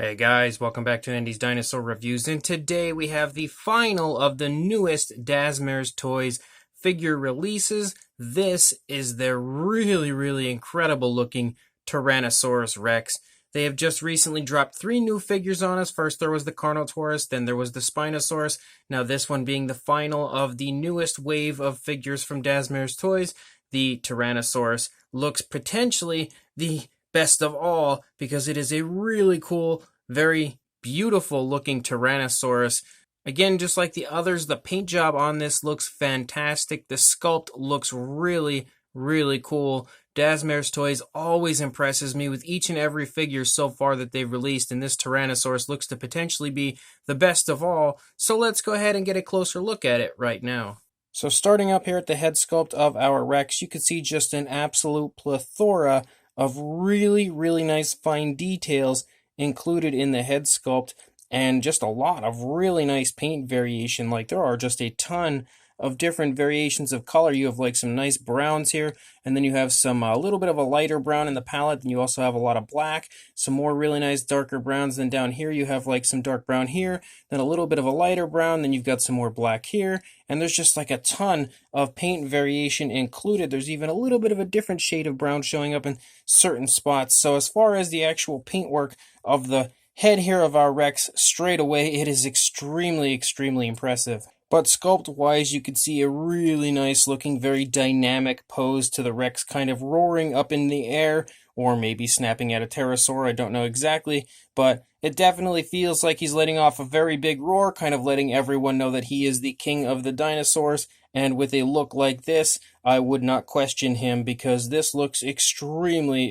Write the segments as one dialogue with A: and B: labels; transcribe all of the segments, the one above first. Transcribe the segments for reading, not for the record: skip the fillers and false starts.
A: Hey guys, welcome back to Andy's Dinosaur Reviews, and today we have the final of the newest Dazmers Toys figure releases. This is their really incredible looking Tyrannosaurus Rex. They have just recently dropped 3 new figures on us. First there was the Carnotaurus, then there was the Spinosaurus. Now this one being the final of the newest wave of figures from Dazmers Toys. The Tyrannosaurus looks potentially the best of all because it is a really cool, very beautiful looking Tyrannosaurus. Again, just like the others, the paint job on this looks fantastic. The sculpt looks really cool. Dazmers Toys always impresses me with each and every figure so far that they've released, and this Tyrannosaurus looks to potentially be the best of all. So let's go ahead and get a closer look at it right now. So starting up here at the head sculpt of our Rex, you can see just an absolute plethora of really nice fine details included in the head sculpt, and just a lot of really nice paint variation. Like, there are just a ton of different variations of color. You have like some nice browns here, and then you have some a little bit of a lighter brown in the palette, and you also have a lot of black, some more really nice darker browns. Then down here you have like some dark brown here, then a little bit of a lighter brown, then you've got some more black here, and there's just like a ton of paint variation included. There's even a little bit of a different shade of brown showing up in certain spots. So as far as the actual paintwork of the head here of our Rex, straight away it is extremely impressive. But sculpt-wise, you can see a really nice looking, very dynamic pose to the Rex, kind of roaring up in the air, or maybe snapping at a pterosaur, I don't know exactly, but it definitely feels like he's letting off a very big roar, kind of letting everyone know that he is the king of the dinosaurs. And with a look like this, I would not question him, because this looks extremely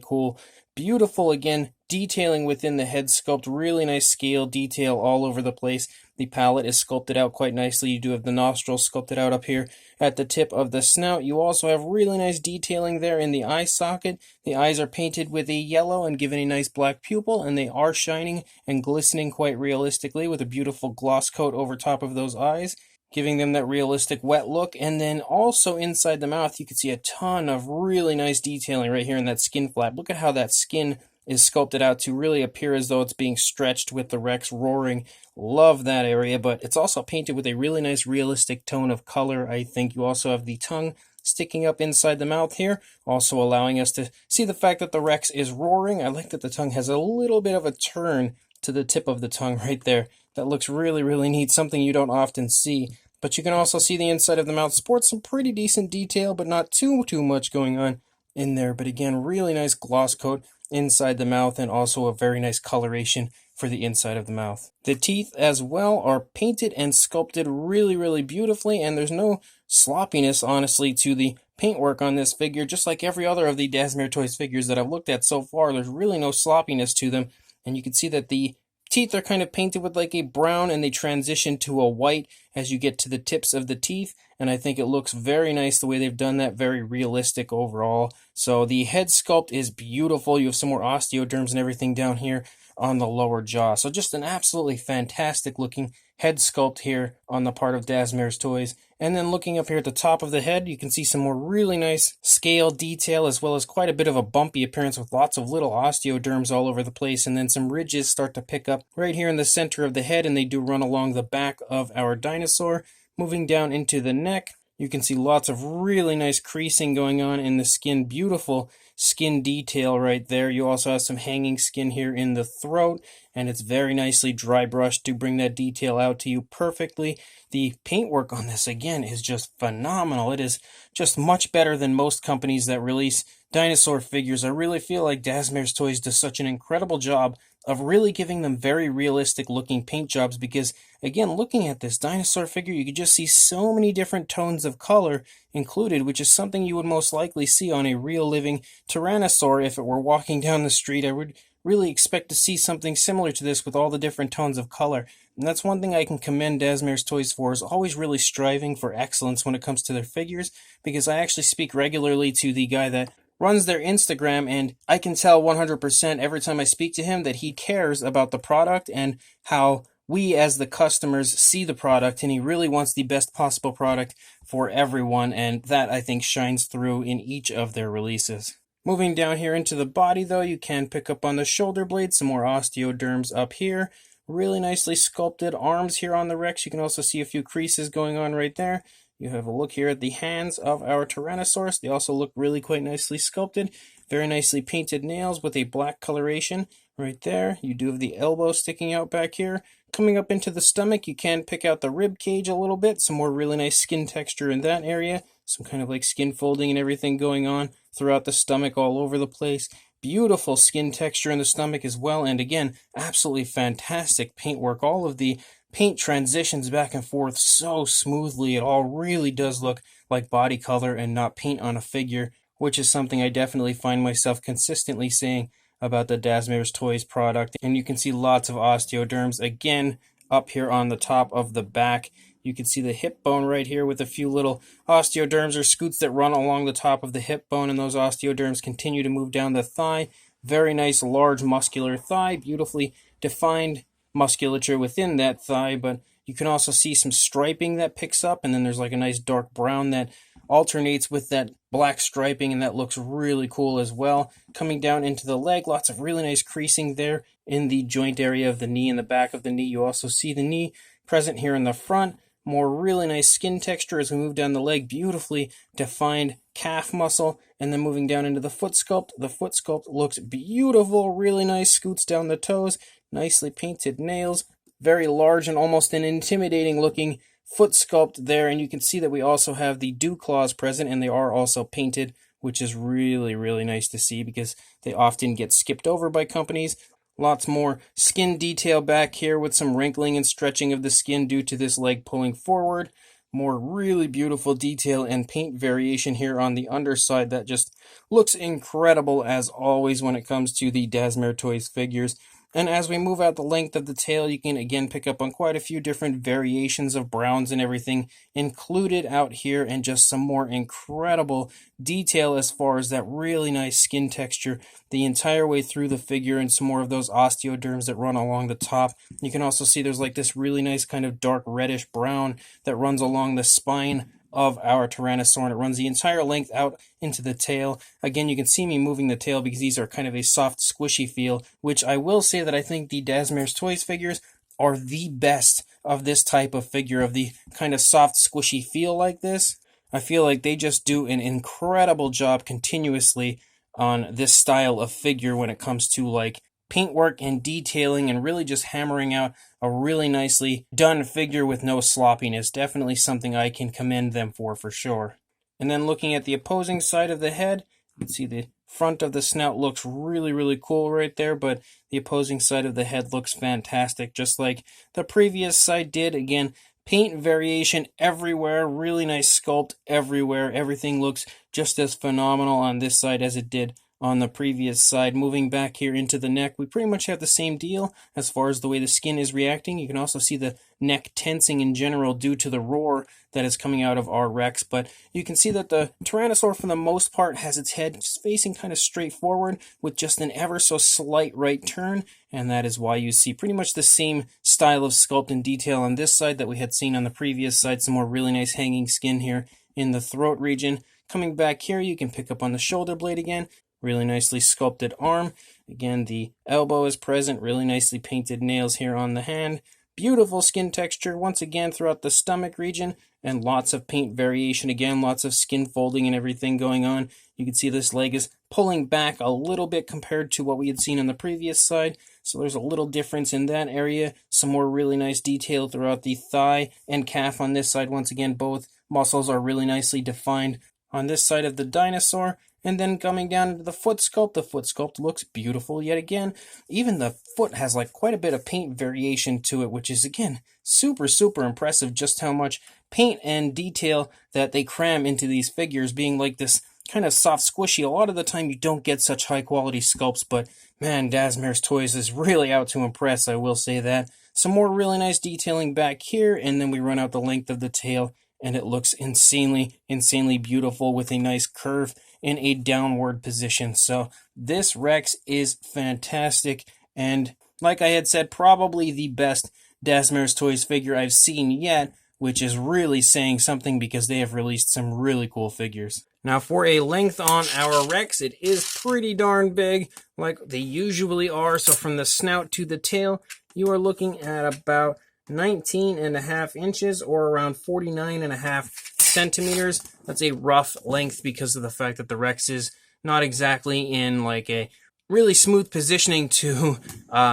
A: cool. Beautiful, again, detailing within the head sculpt, really nice scale detail all over the place. The palette is sculpted out quite nicely. You do have the nostrils sculpted out up here at the tip of the snout. You also have really nice detailing there in the eye socket. The eyes are painted with a yellow and given a nice black pupil, and they are shining and glistening quite realistically with a beautiful gloss coat over top of those eyes, giving them that realistic wet look. And then also inside the mouth, you can see a ton of really nice detailing right here in that skin flap. Look at how that skin is sculpted out to really appear as though it's being stretched with the Rex roaring. Love that area, but it's also painted with a really nice realistic tone of color. I think you also have the tongue sticking up inside the mouth here, also allowing us to see the fact that the Rex is roaring. I like that the tongue has a little bit of a turn to the tip of the tongue right there. That looks really neat, something you don't often see. But you can also see the inside of the mouth sports some pretty decent detail, but not too much going on in there. But again, really nice gloss coat inside the mouth, and also a very nice coloration for the inside of the mouth. The teeth as well are painted and sculpted really beautifully, and there's no sloppiness, honestly, to the paintwork on this figure. Just like every other of the Dazmers Toys figures that I've looked at so far, there's really no sloppiness to them. And you can see that the teeth are kind of painted with like a brown, and they transition to a white as you get to the tips of the teeth, and I think it looks very nice the way they've done that, very realistic overall. So the head sculpt is beautiful. You have some more osteoderms and everything down here on the lower jaw. So just an absolutely fantastic looking head sculpt here on the part of Dazmers Toys. And then looking up here at the top of the head, you can see some more really nice scale detail, as well as quite a bit of a bumpy appearance with lots of little osteoderms all over the place. And then some ridges start to pick up right here in the center of the head, and they do run along the back of our dinosaur. Moving down into the neck, you can see lots of really nice creasing going on in the skin. Beautiful skin detail right there. You also have some hanging skin here in the throat, and it's very nicely dry brushed to bring that detail out to you perfectly. The paintwork on this, again, is just phenomenal. It is just much better than most companies that release dinosaur figures. I really feel like Dazmers Toys does such an incredible job of really giving them very realistic looking paint jobs, because again, looking at this dinosaur figure, you could just see so many different tones of color included, which is something you would most likely see on a real living Tyrannosaur. If it were walking down the street, I would really expect to see something similar to this with all the different tones of color. And that's one thing I can commend Dazmers Toys for, is always really striving for excellence when it comes to their figures, because I actually speak regularly to the guy that runs their Instagram, and I can tell 100% every time I speak to him that he cares about the product and how we as the customers see the product, and he really wants the best possible product for everyone, and that I think shines through in each of their releases. Moving down here into the body, though, you can pick up on the shoulder blades, some more osteoderms up here. Really nicely sculpted arms here on the Rex. You can also see a few creases going on right there. You have a look here at the hands of our Tyrannosaurus. They also look really quite nicely sculpted. Very nicely painted nails with a black coloration right there. You do have the elbow sticking out back here. Coming up into the stomach, you can pick out the rib cage a little bit. Some more really nice skin texture in that area. Some kind of like skin folding and everything going on throughout the stomach all over the place. Beautiful skin texture in the stomach as well. And again, absolutely fantastic paintwork. All of the paint transitions back and forth so smoothly. It all really does look like body color and not paint on a figure, which is something I definitely find myself consistently saying about the Dazmers Toys product. And you can see lots of osteoderms again up here on the top of the back. You can see the hip bone right here with a few little osteoderms or scoots that run along the top of the hip bone, and those osteoderms continue to move down the thigh. Very nice large muscular thigh, beautifully defined musculature within that thigh, but you can also see some striping that picks up, and then there's like a nice dark brown that alternates with that black striping, and that looks really cool as well. Coming down into the leg, lots of really nice creasing there in the joint area of the knee and the back of the knee. You also see the knee present here in the front. More really nice skin texture as we move down the leg, beautifully defined calf muscle, and then moving down into the foot sculpt. The foot sculpt looks beautiful, really nice scoots down the toes, nicely painted nails, very large and almost an intimidating looking foot sculpt there, and you can see that we also have the dew claws present, and they are also painted, which is really, really nice to see because they often get skipped over by companies. Lots more skin detail back here with some wrinkling and stretching of the skin due to this leg pulling forward. More really beautiful detail and paint variation here on the underside that just looks incredible as always when it comes to the Dazmers Toys figures. And as we move out the length of the tail, you can again pick up on quite a few different variations of browns and everything included out here, and just some more incredible detail as far as that really nice skin texture the entire way through the figure, and some more of those osteoderms that run along the top. You can also see there's like this really nice kind of dark reddish brown that runs along the spine of our Tyrannosaur, and it runs the entire length out into the tail. Again, you can see me moving the tail because these are kind of a soft, squishy feel, which I will say that I think the Dazmers Toys figures are the best of this type of figure, of the kind of soft, squishy feel like this. I feel like they just do an incredible job continuously on this style of figure when it comes to like paintwork and detailing, and really just hammering out a really nicely done figure with no sloppiness. Definitely something I can commend them for sure. And then looking at the opposing side of the head, you can see the front of the snout looks really, really cool right there, but the opposing side of the head looks fantastic, just like the previous side did. Again, paint variation everywhere, really nice sculpt everywhere. Everything looks just as phenomenal on this side as it did on the previous side. Moving back here into the neck, we pretty much have the same deal as far as the way the skin is reacting. You can also see the neck tensing in general due to the roar that is coming out of our Rex, but you can see that the Tyrannosaur for the most part has its head just facing kind of straight forward with just an ever so slight right turn, and that is why you see pretty much the same style of sculpt and detail on this side that we had seen on the previous side. Some more really nice hanging skin here in the throat region. Coming back here, you can pick up on the shoulder blade again. Really nicely sculpted arm. Again, the elbow is present. Really nicely painted nails here on the hand. Beautiful skin texture once again throughout the stomach region, and lots of paint variation again, lots of skin folding and everything going on. You can see this leg is pulling back a little bit compared to what we had seen on the previous side, so there's a little difference in that area. Some more really nice detail throughout the thigh and calf on this side. Once again, both muscles are really nicely defined on this side of the dinosaur. And then coming down into the foot sculpt looks beautiful yet again. Even the foot has like quite a bit of paint variation to it, which is again super, super impressive, just how much paint and detail that they cram into these figures, being like this kind of soft squishy. A lot of the time you don't get such high quality sculpts, but man, Dazmers Toys is really out to impress, I will say that. Some more really nice detailing back here, and then we run out the length of the tail, and it looks insanely, insanely beautiful with a nice curve in a downward position. So this Rex is fantastic, and like I had said, probably the best Dazmers Toys figure I've seen yet, which is really saying something because they have released some really cool figures. Now for a length on our Rex, it is pretty darn big, like they usually are. So from the snout to the tail, you are looking at about 19.5 inches or around 49.5 centimeters. That's a rough length because of the fact that the Rex is not exactly in like a really smooth positioning to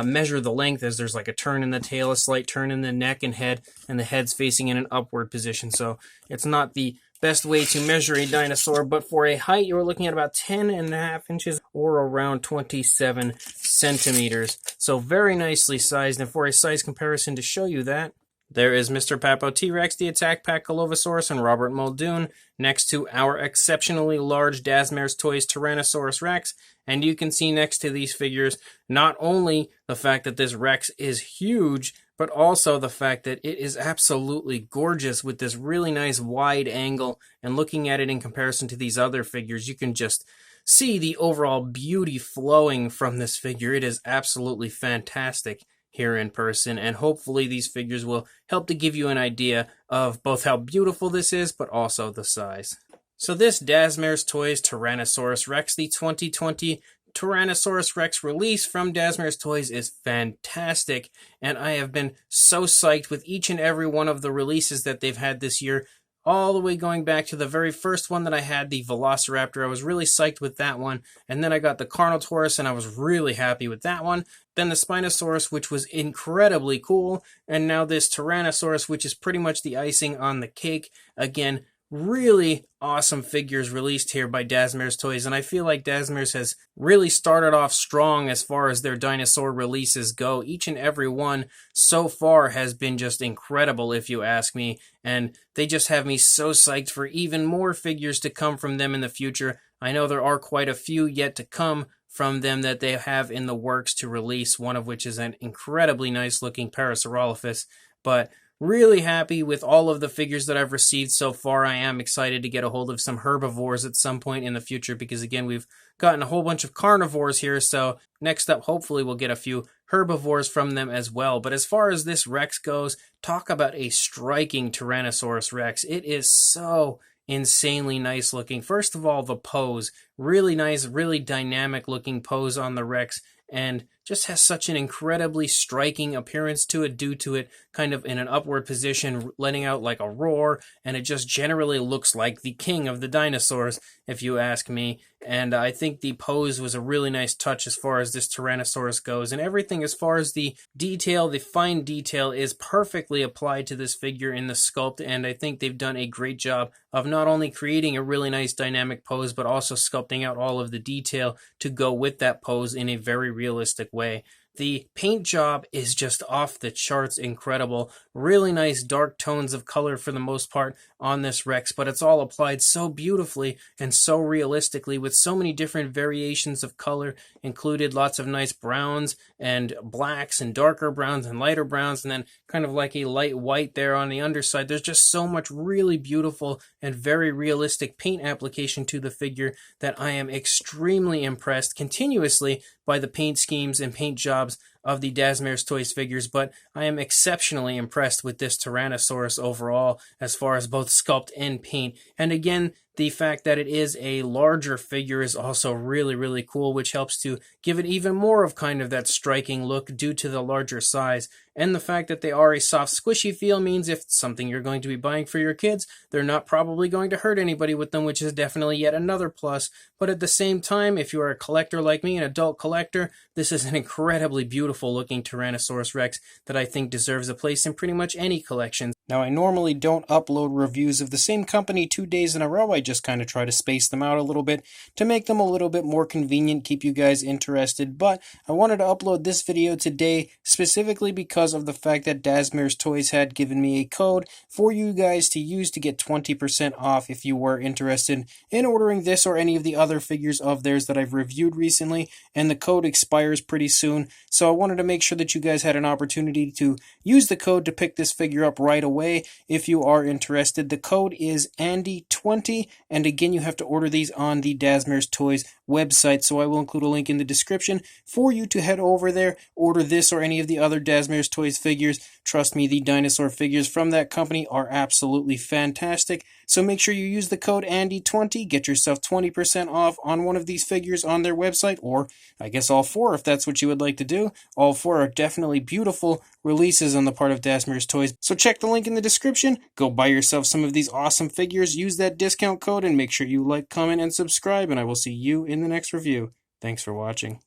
A: measure the length, as there's like a turn in the tail, a slight turn in the neck and head, and the head's facing in an upward position. So it's not the best way to measure a dinosaur, but for a height, you're looking at about 10.5 inches or around 27 centimeters. So very nicely sized. And for a size comparison to show you that, there is Mr. Papo T-Rex, the Attack Pack Colovosaurus, and Robert Muldoon next to our exceptionally large Dazmers Toys Tyrannosaurus Rex. And you can see next to these figures not only the fact that this Rex is huge, but also the fact that it is absolutely gorgeous with this really nice wide angle. And looking at it in comparison to these other figures, you can just see the overall beauty flowing from this figure. It is absolutely fantastic here in person, and hopefully these figures will help to give you an idea of both how beautiful this is, but also the size. So this Dazmers Toys Tyrannosaurus Rex, the 2020 Tyrannosaurus Rex release from Dazmers Toys, is fantastic, and I have been so psyched with each and every one of the releases that they've had this year, all the way going back to the very first one that I had, the Velociraptor. I was really psyched with that one. And then I got the Carnotaurus, and I was really happy with that one. Then the Spinosaurus, which was incredibly cool. And now this Tyrannosaurus, which is pretty much the icing on the cake. Again, really awesome figures released here by Dazmers Toys, and I feel like Dazmers has really started off strong as far as their dinosaur releases go. Each and every one so far has been just incredible, if you ask me, and they just have me so psyched for even more figures to come from them in the future. I know there are quite a few yet to come from them that they have in the works to release, one of which is an incredibly nice looking Parasaurolophus, but really happy with all of the figures that I've received so far. I am excited to get a hold of some herbivores at some point in the future because, again, we've gotten a whole bunch of carnivores here. So next up, hopefully, we'll get a few herbivores from them as well. But as far as this Rex goes, talk about a striking Tyrannosaurus Rex. It is so insanely nice looking. First of all, the pose. Really nice, really dynamic looking pose on the Rex, and just has such an incredibly striking appearance to it due to it kind of in an upward position, letting out like a roar, and it just generally looks like the king of the dinosaurs, if you ask me. And I think the pose was a really nice touch as far as this Tyrannosaurus goes, and everything as far as the detail, the fine detail, is perfectly applied to this figure in the sculpt, and I think they've done a great job of not only creating a really nice dynamic pose, but also sculpting out all of the detail to go with that pose in a very realistic way. The paint job is just off the charts incredible. Really nice dark tones of color for the most part on this Rex, but it's all applied so beautifully and so realistically with so many different variations of color included. Lots of nice browns and blacks and darker browns and lighter browns, and then kind of like a light white there on the underside. There's just so much really beautiful and very realistic paint application to the figure that I am extremely impressed continuously by the paint schemes and paint jobs of the Dazmers Toys figures, but I am exceptionally impressed with this Tyrannosaurus overall as far as both sculpt and paint. And again, the fact that it is a larger figure is also really, really cool, which helps to give it even more of kind of that striking look due to the larger size. And the fact that they are a soft, squishy feel means if it's something you're going to be buying for your kids, they're not probably going to hurt anybody with them, which is definitely yet another plus. But at the same time, if you are a collector like me, an adult collector, this is an incredibly beautiful looking Tyrannosaurus Rex that I think deserves a place in pretty much any collection. Now, I normally don't upload reviews of the same company 2 days in a row. I just kind of try to space them out a little bit to make them a little bit more convenient, keep you guys interested. But I wanted to upload this video today specifically because of the fact that Dazmers Toys had given me a code for you guys to use to get 20% off if you were interested in ordering this or any of the other figures of theirs that I've reviewed recently, and the code expires pretty soon. So I wanted to make sure that you guys had an opportunity to use the code to pick this figure up right away if you are interested. The code is Andy20, and again, you have to order these on the Dazmers Toys website, so I will include a link in the description for you to head over there, order this or any of the other Dazmers Toys figures. Trust me, the dinosaur figures from that company are absolutely fantastic, So make sure you use the code Andy20, get yourself 20% off on one of these figures on their website, or I guess all four if that's what you would like to do. All four are definitely beautiful releases on the part of Dazmers Toys. So check the link in the description, go buy yourself some of these awesome figures, use that discount code, and make sure you like, comment, and subscribe, and I will see you in the next review. Thanks for watching.